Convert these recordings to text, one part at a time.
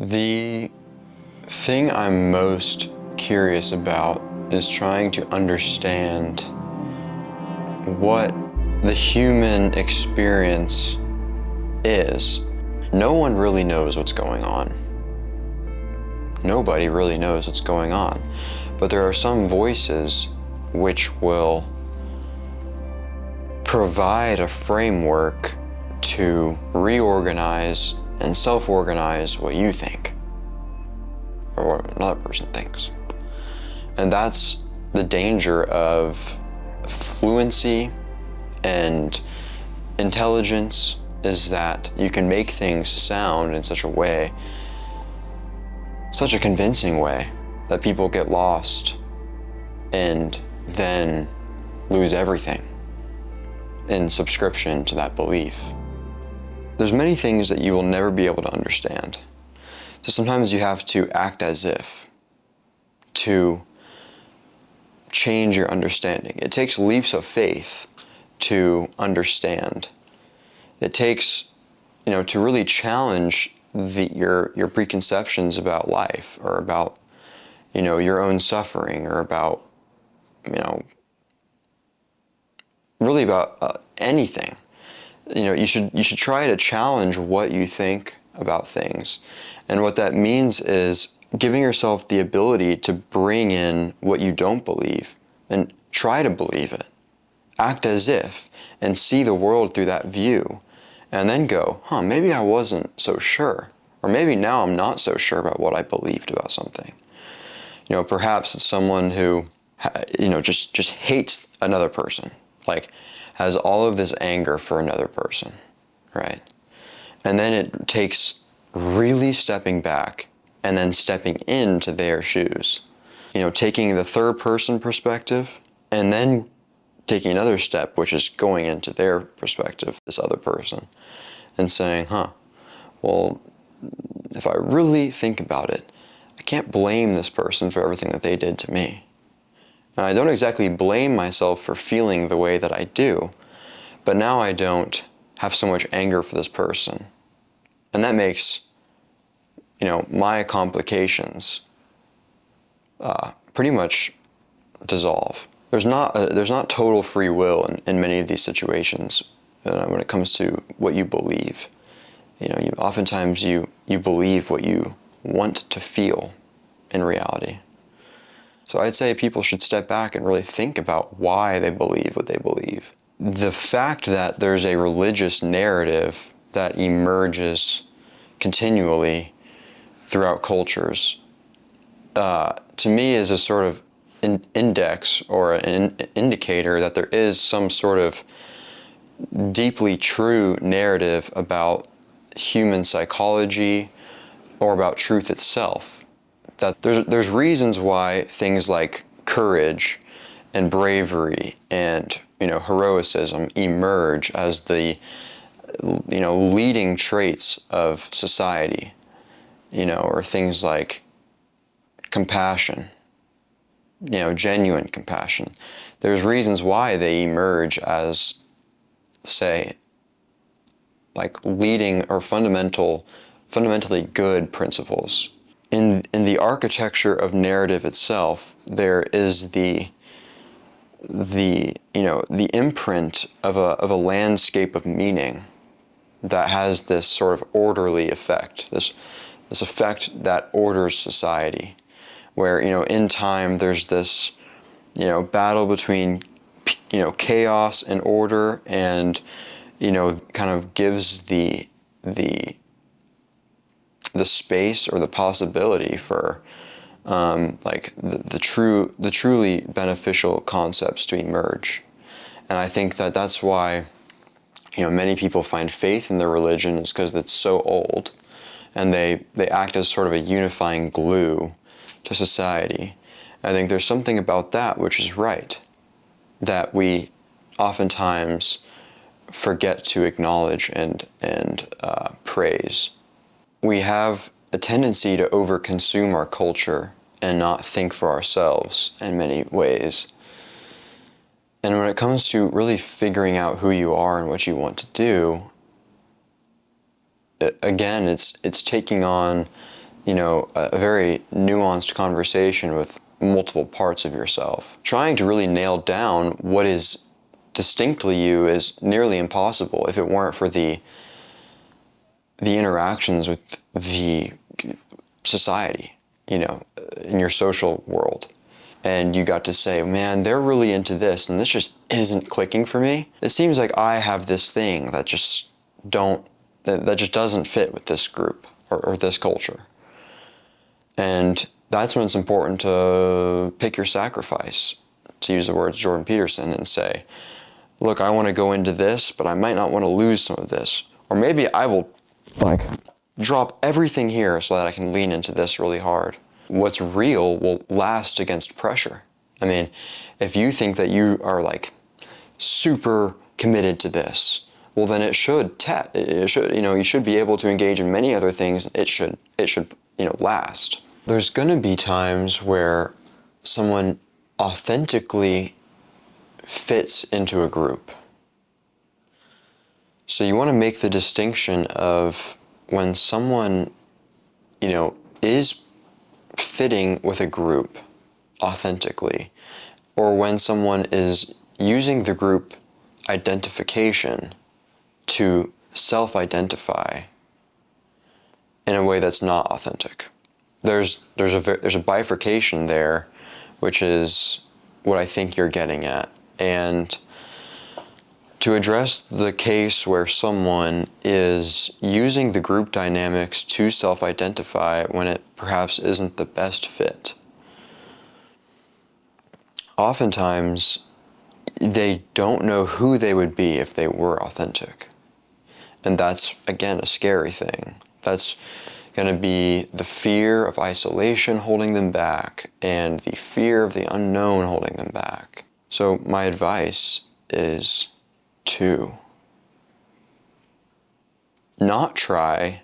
The thing I'm most curious about is trying to understand what the human experience is. No one really knows what's going on. Nobody really knows what's going on. But there are some voices which will provide a framework to reorganize and self-organize what you think, or what another person thinks. And that's the danger of fluency and intelligence, is that you can make things sound in such a way, such a convincing way, that people get lost and then lose everything in subscription to that belief. There's many things that you will never be able to understand. So sometimes you have to act as if to change your understanding. It takes leaps of faith to understand. It takes, to really challenge your preconceptions about life, or about, your own suffering, or about, really about anything. You should try to challenge what you think about things. And what that means is giving yourself the ability to bring in what you don't believe and try to believe it. Act as if, and see the world through that view. And then go, maybe I wasn't so sure. Or maybe now I'm not so sure about what I believed about something. Perhaps it's someone who, just hates another person. Like, has all of this anger for another person, right? And then it takes really stepping back and then stepping into their shoes. Taking the third person perspective and then taking another step, which is going into their perspective, this other person, and saying, well, if I really think about it, I can't blame this person for everything that they did to me. And I don't exactly blame myself for feeling the way that I do, but now I don't have so much anger for this person. And that makes, my complications pretty much dissolve. There's not total free will in many of these situations when it comes to what you believe. Oftentimes you believe what you want to feel in reality. So I'd say people should step back and really think about why they believe what they believe. The fact that there's a religious narrative that emerges continually throughout cultures, to me is a sort of index or an indicator that there is some sort of deeply true narrative about human psychology or about truth itself. That there's reasons why things like courage and bravery and heroism emerge as the leading traits of society, or things like compassion, genuine compassion. There's reasons why they emerge as, say, like leading or fundamentally good principles. In the architecture of narrative itself, there is the imprint of a landscape of meaning that has this sort of orderly effect, this effect that orders society, where in time there's this battle between chaos and order, and kind of gives the space or the possibility for the truly beneficial concepts to emerge. And I think that that's why many people find faith in their religion, is because it's so old, and they act as sort of a unifying glue to society. I think there's something about that which is right, that we oftentimes forget to acknowledge and praise. We have a tendency to overconsume our culture and not think for ourselves in many ways. And when it comes to really figuring out who you are and what you want to do, again, it's taking on a very nuanced conversation with multiple parts of yourself. Trying to really nail down what is distinctly you is nearly impossible if it weren't for the interactions with the society, in your social world. And you got to say, man, they're really into this and this just isn't clicking for me. It seems like I have this thing that just doesn't fit with this group or this culture. And that's when it's important to pick your sacrifice, to use the words Jordan Peterson, and say, look, I want to go into this, but I might not want to lose some of this. Or maybe I will drop everything here so that I can lean into this really hard. What's real will last against pressure. I mean, if you think that you are super committed to this, well then you should be able to engage in many other things. It should last. There's gonna be times where someone authentically fits into a group. So you want to make the distinction of when someone, is fitting with a group authentically, or when someone is using the group identification to self-identify in a way that's not authentic. There's a bifurcation there, which is what I think you're getting at. And to address the case where someone is using the group dynamics to self-identify when it perhaps isn't the best fit, oftentimes they don't know who they would be if they were authentic. And that's, again, a scary thing. That's going to be the fear of isolation holding them back and the fear of the unknown holding them back. So my advice is to not try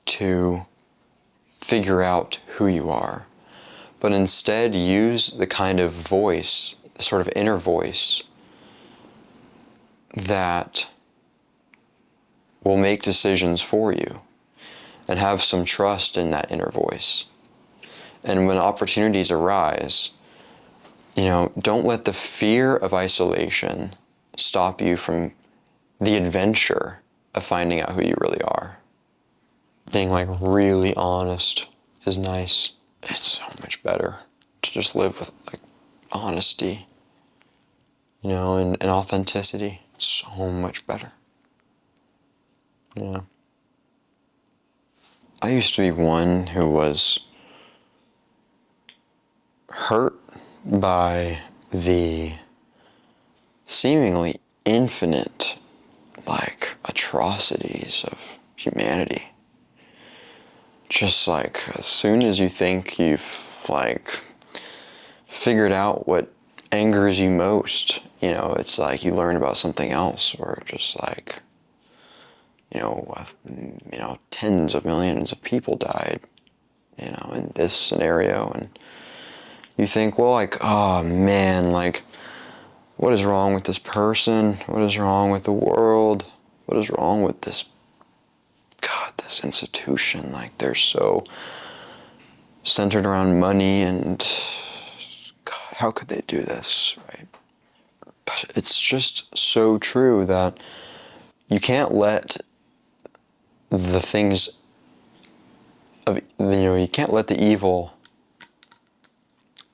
to figure out who you are, but instead use the kind of voice, the sort of inner voice that will make decisions for you, and have some trust in that inner voice. And when opportunities arise, don't let the fear of isolation stop you from the adventure of finding out who you really are. Being really honest is nice. It's so much better to just live with honesty, and authenticity. It's so much better. Yeah. I used to be one who was hurt by the seemingly infinite atrocities of humanity. Just as soon as you think you've figured out what angers you most, it's you learn about something else, or just tens of millions of people died, in this scenario, and you think, well, oh man, what is wrong with this person? What is wrong with the world? What is wrong with this institution? They're so centered around money, and God, how could they do this, right? But it's just so true that you can't let the things of, you can't let the evil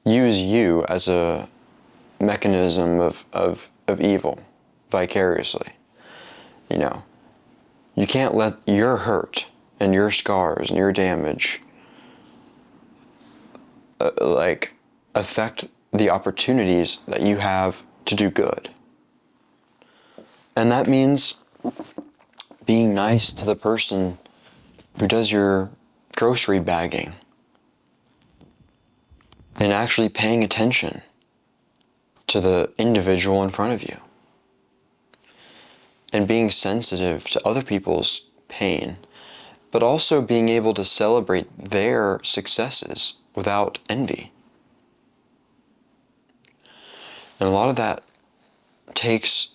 use you as a mechanism of evil vicariously. You can't let your hurt and your scars and your damage affect the opportunities that you have to do good. And that means being nice to the person who does your grocery bagging, and actually paying attention to the individual in front of you, and being sensitive to other people's pain, but also being able to celebrate their successes without envy. And a lot of that takes,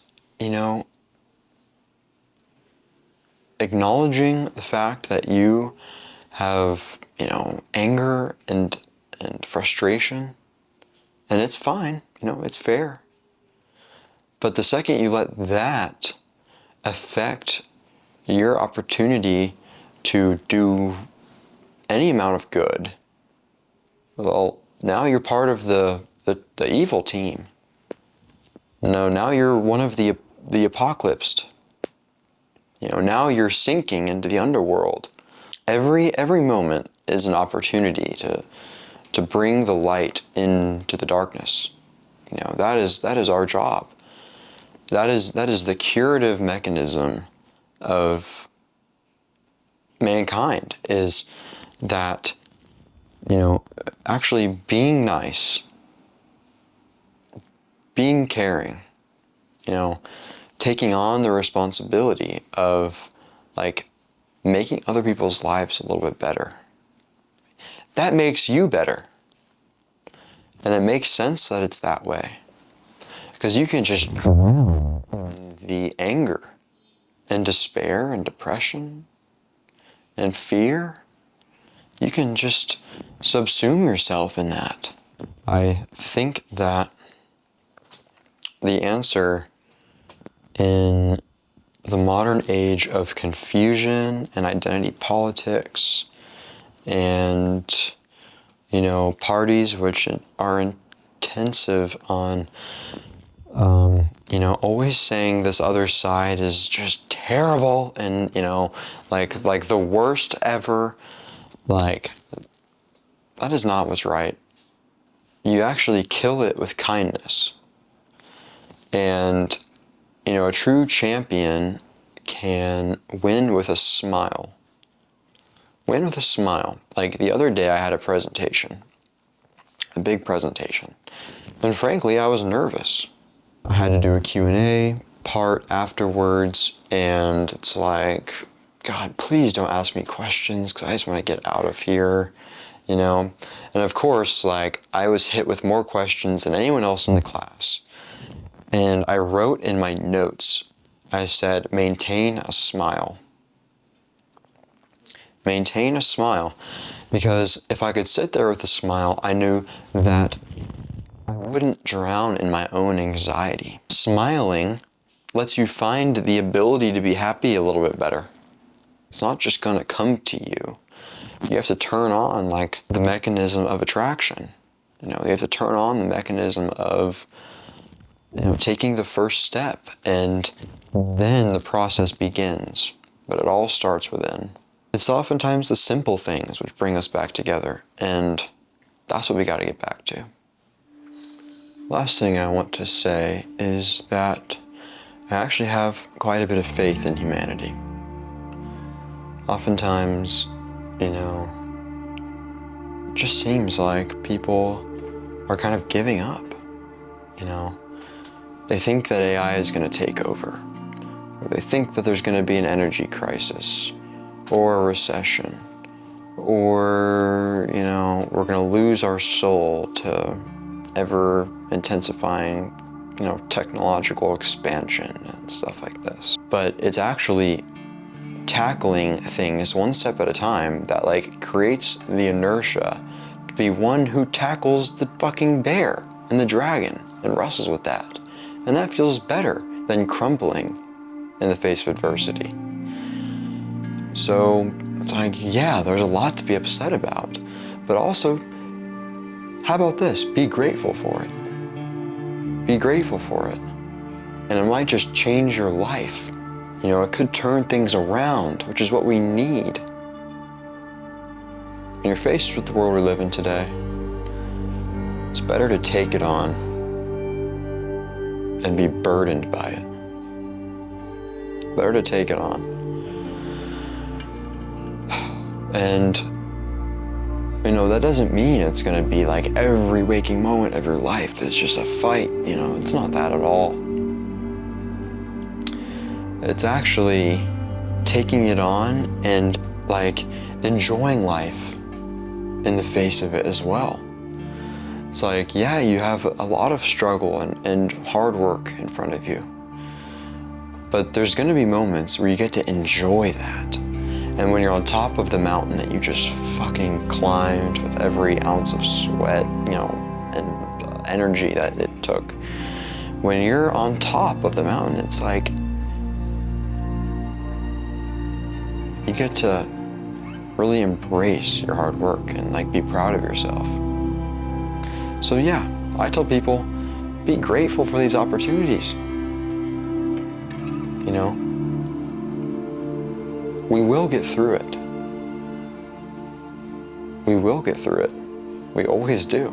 acknowledging the fact that you have, anger and frustration, and it's fine, it's fair. But the second you let that affect your opportunity to do any amount of good, well, now you're part of the evil team. No, now you're one of the apocalypsed. Now you're sinking into the underworld. Every moment is an opportunity to bring the light into the darkness. That is our job. That is the curative mechanism of mankind, is that, actually being nice, being caring, taking on the responsibility of making other people's lives a little bit better. That makes you better. And it makes sense that it's that way. Because you can just drown in the anger and despair and depression and fear. You can just subsume yourself in that. I think that the answer in the modern age of confusion and identity politics and, parties which are intensive on, always saying this other side is just terrible and, like the worst ever, that is not what's right. You actually kill it with kindness. And, a true champion can win with a smile. Win with a smile. Like the other day I had a presentation, a big presentation. And frankly, I was nervous. I had to do a Q&A part afterwards, and it's like, God, please don't ask me questions because I just want to get out of here, And of course, I was hit with more questions than anyone else in the class. And I wrote in my notes, I said, maintain a smile. Maintain a smile. Because if I could sit there with a smile, I knew that I wouldn't drown in my own anxiety. Smiling lets you find the ability to be happy a little bit better. It's not just going to come to you. You have to turn on the mechanism of attraction. You have to turn on the mechanism of taking the first step, and then the process begins. But it all starts within. It's oftentimes the simple things which bring us back together, and that's what we got to get back to. Last thing I want to say is that I actually have quite a bit of faith in humanity. Oftentimes, it just seems like people are kind of giving up, They think that AI is going to take over. Or they think that there's going to be an energy crisis or a recession, or, we're going to lose our soul to ever intensifying, technological expansion and stuff like this. But it's actually tackling things one step at a time that creates the inertia to be one who tackles the fucking bear and the dragon and wrestles with that. And that feels better than crumbling in the face of adversity. So it's yeah, there's a lot to be upset about. But also, how about this? Be grateful for it. Be grateful for it. And it might just change your life. It could turn things around, which is what we need. When you're faced with the world we live in today, it's better to take it on and be burdened by it. Better to take it on. And, that doesn't mean it's going to be every waking moment of your life is just a fight. It's not that at all. It's actually taking it on and enjoying life in the face of it as well. It's you have a lot of struggle and hard work in front of you. But there's going to be moments where you get to enjoy that. And when you're on top of the mountain that you just fucking climbed with every ounce of sweat, and energy that it took, when you're on top of the mountain, it's like you get to really embrace your hard work and like be proud of yourself. So yeah, I tell people, be grateful for these opportunities. We will get through it. We will get through it. We always do.